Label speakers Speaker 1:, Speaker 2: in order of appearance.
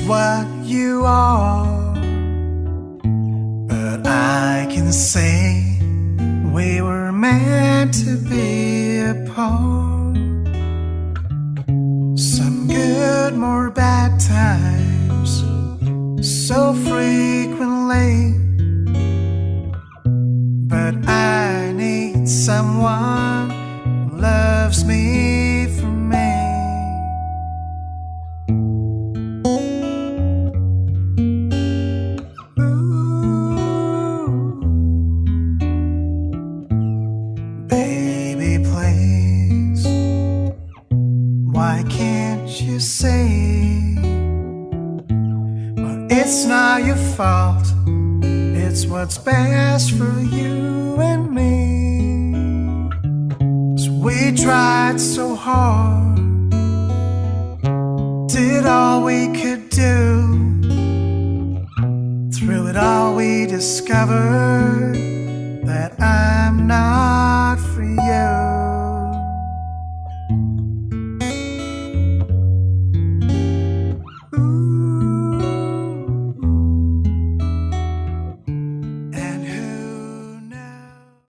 Speaker 1: what you are, but I can say we were meant to be apart. Some good, more bad times, so frequently, but I need someone who loves me for me. Baby, please, why can't you say, well, it's not your fault, it's what's best for you and me. 'Cause we tried so hard, did all we could do. Through it all we discovered